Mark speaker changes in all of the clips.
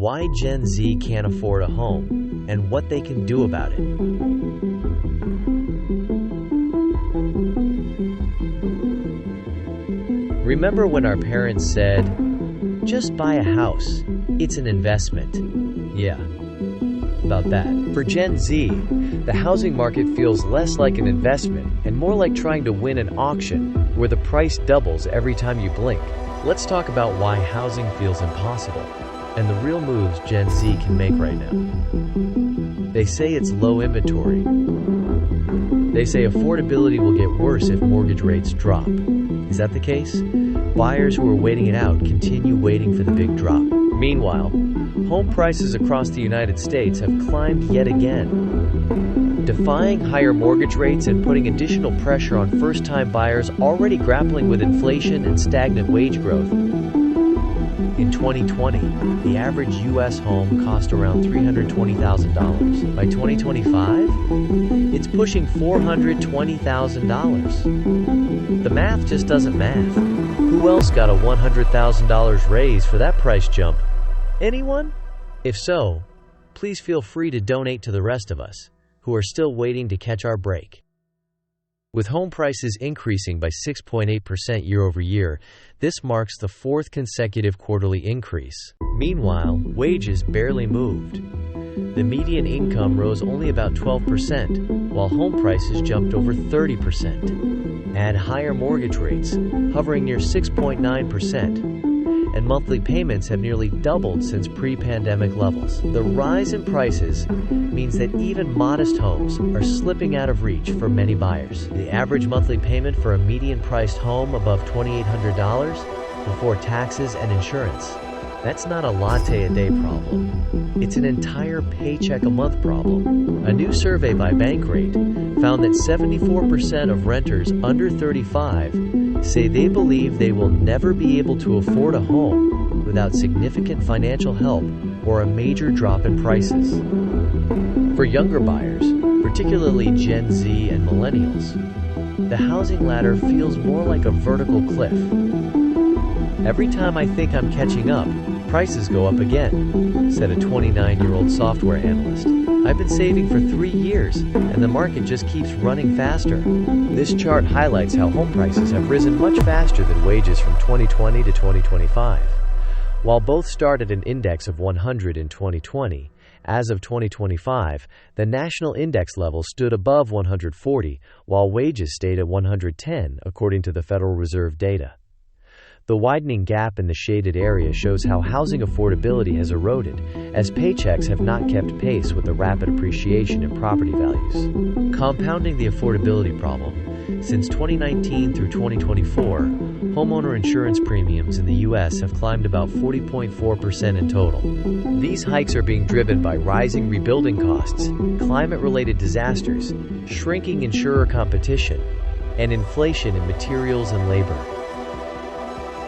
Speaker 1: why Gen Z can't afford a home, and what they can do about it. Remember when our parents said, "Just buy a house, it's an investment"? Yeah, about that. For Gen Z, the housing market feels less like an investment and more like trying to win an auction where the price doubles every time you blink. Let's talk about why housing feels impossible and the real moves Gen Z can make right now. They say it's low inventory. They say affordability will get worse if mortgage rates drop. Is that the case? Buyers who are waiting it out continue waiting for the big drop. Meanwhile, home prices across the United States have climbed yet again, defying higher mortgage rates and putting additional pressure on first-time buyers already grappling with inflation and stagnant wage growth. In 2020, the average U.S. home cost around $320,000. By 2025, it's pushing $420,000. The math just doesn't math. Who else got a $100,000 raise for that price jump? Anyone? If so, please feel free to donate to the rest of us, who are still waiting to catch our break. With home prices increasing by 6.8% year-over-year, this marks the fourth consecutive quarterly increase. Meanwhile, wages barely moved. The median income rose only about 12%, while home prices jumped over 30%. Add higher mortgage rates, hovering near 6.9%, and monthly payments have nearly doubled since pre-pandemic levels. The rise in prices means that even modest homes are slipping out of reach for many buyers. The average monthly payment for a median-priced home above $2,800 before taxes and insurance. That's not a latte-a-day problem. It's an entire paycheck-a-month problem. A new survey by Bankrate found that 74% of renters under 35 say they believe they will never be able to afford a home without significant financial help or a major drop in prices. For younger buyers, particularly Gen Z and millennials, the housing ladder feels more like a vertical cliff. Every time I think I'm catching up, prices go up again, said a 29-year-old software analyst. I've been saving for 3 years, and the market just keeps running faster. This chart highlights how home prices have risen much faster than wages from 2020 to 2025. While both start at an index of 100 in 2020, as of 2025, the national index level stood above 140, while wages stayed at 110, according to the Federal Reserve data. The widening gap in the shaded area shows how housing affordability has eroded, as paychecks have not kept pace with the rapid appreciation in property values. Compounding the affordability problem, since 2019 through 2024, homeowner insurance premiums in the U.S. have climbed about 40.4% in total. These hikes are being driven by rising rebuilding costs, climate-related disasters, shrinking insurer competition, and inflation in materials and labor.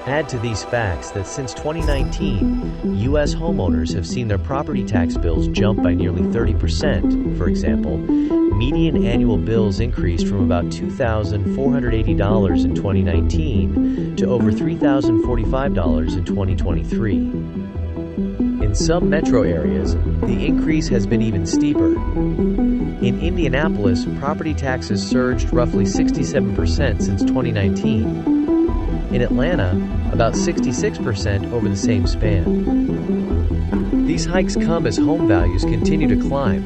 Speaker 1: Add to these facts that since 2019, U.S. homeowners have seen their property tax bills jump by nearly 30%. For example, median annual bills increased from about $2,480 in 2019 to over $3,045 in 2023. In some metro areas, the increase has been even steeper. In Indianapolis, property taxes surged roughly 67% since 2019. In Atlanta, about 66% over the same span. These hikes come as home values continue to climb,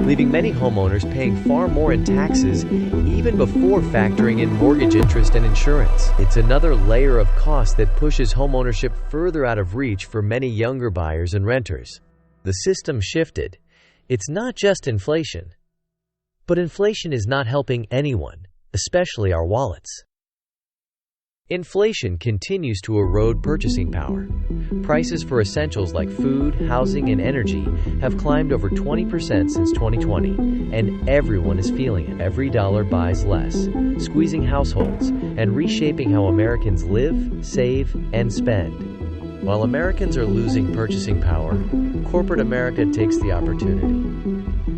Speaker 1: leaving many homeowners paying far more in taxes even before factoring in mortgage interest and insurance. It's another layer of cost that pushes homeownership further out of reach for many younger buyers and renters. The system shifted. It's not just inflation. But inflation is not helping anyone, especially our wallets. Inflation continues to erode purchasing power. Prices for essentials like food, housing, and energy have climbed over 20% since 2020, and everyone is feeling it. Every dollar buys less, squeezing households and reshaping how Americans live, save, and spend. While Americans are losing purchasing power, corporate America takes the opportunity.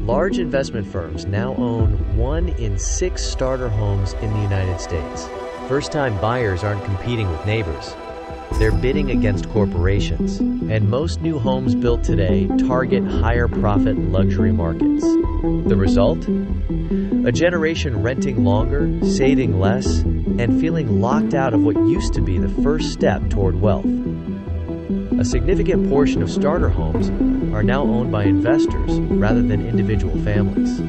Speaker 1: Large investment firms now own 1 in 6 starter homes in the United States. First-time buyers aren't competing with neighbors. They're bidding against corporations, and most new homes built today target higher profit luxury markets. The result? A generation renting longer, saving less, and feeling locked out of what used to be the first step toward wealth. A significant portion of starter homes are now owned by investors rather than individual families.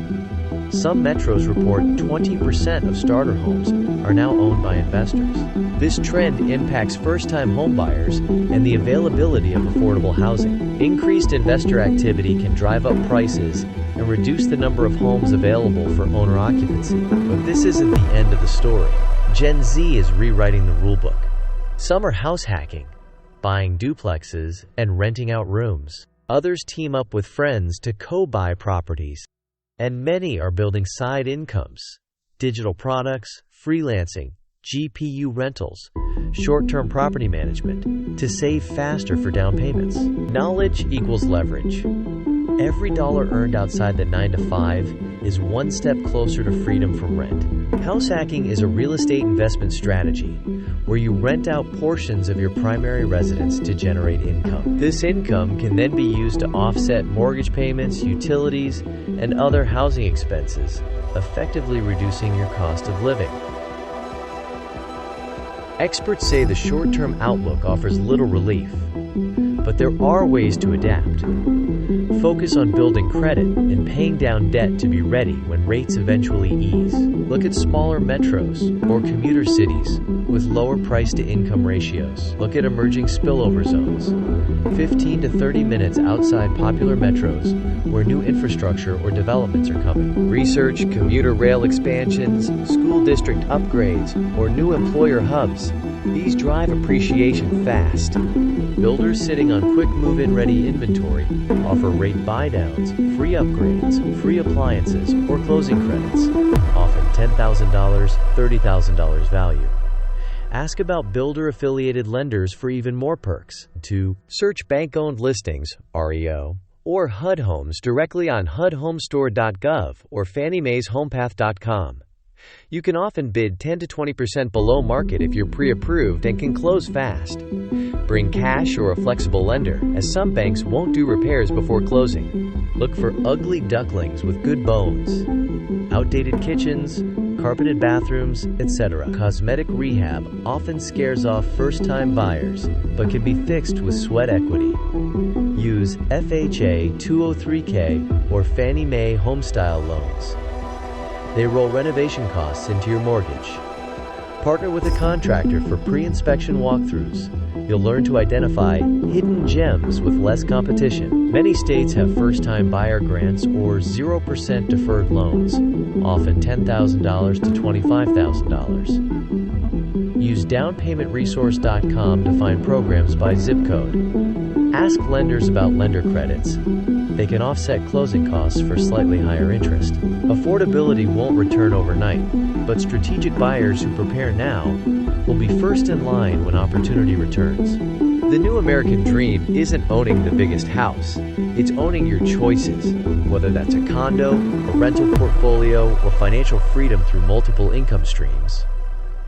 Speaker 1: Some metros report 20% of starter homes are now owned by investors. This trend impacts first-time homebuyers and the availability of affordable housing. Increased investor activity can drive up prices and reduce the number of homes available for owner occupancy. But this isn't the end of the story. Gen Z is rewriting the rulebook. Some are house hacking, buying duplexes and renting out rooms. Others team up with friends to co-buy properties. And many are building side incomes, digital products, freelancing, GPU rentals, short-term property management, to save faster for down payments. Knowledge equals leverage. Every dollar earned outside the 9-to-5 is one step closer to freedom from rent. House hacking is a real estate investment strategy where you rent out portions of your primary residence to generate income. This income can then be used to offset mortgage payments, utilities, and other housing expenses, effectively reducing your cost of living. Experts say the short-term outlook offers little relief, but there are ways to adapt. Focus on building credit and paying down debt to be ready when rates eventually ease. Look at smaller metros or commuter cities with lower price-to-income ratios. Look at emerging spillover zones, 15 to 30 minutes outside popular metros where new infrastructure or developments are coming. Research commuter rail expansions, school district upgrades, or new employer hubs. These drive appreciation fast. Builders sitting on quick move-in ready inventory offer rate buy-downs, free upgrades, free appliances, or closing credits, often $10,000, $30,000 value. Ask about builder-affiliated lenders for even more perks. To search bank-owned listings, REO, or HUD homes directly on HUDhomestore.gov or Fannie Mae's homepath.com. You can often bid 10 to 20% below market if you're pre-approved and can close fast. Bring cash or a flexible lender, as some banks won't do repairs before closing. Look for ugly ducklings with good bones, outdated kitchens, carpeted bathrooms, etc. Cosmetic rehab often scares off first-time buyers, but can be fixed with sweat equity. Use FHA 203K or Fannie Mae Homestyle loans. They roll renovation costs into your mortgage. Partner with a contractor for pre-inspection walkthroughs. You'll learn to identify hidden gems with less competition. Many states have first-time buyer grants or 0% deferred loans, often $10,000 to $25,000. Use downpaymentresource.com to find programs by zip code. Ask lenders about lender credits. They can offset closing costs for slightly higher interest. Affordability won't return overnight, but strategic buyers who prepare now will be first in line when opportunity returns. The new American dream isn't owning the biggest house, it's owning your choices, whether that's a condo, a rental portfolio, or financial freedom through multiple income streams.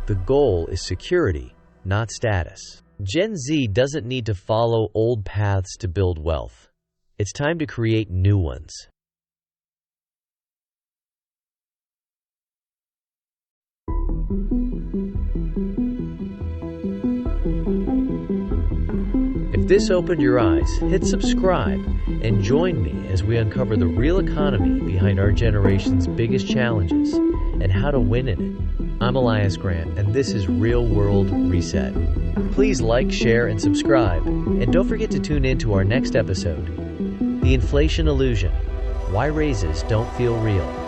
Speaker 1: The goal is security, not status. Gen Z doesn't need to follow old paths to build wealth. It's time to create new ones. If this opened your eyes, hit subscribe and join me as we uncover the real economy behind our generation's biggest challenges and how to win in it. I'm Elias Grant, and this is Real World Reset. Please like, share, and subscribe, and don't forget to tune in to our next episode, The Inflation Illusion: Why Raises Don't Feel Real.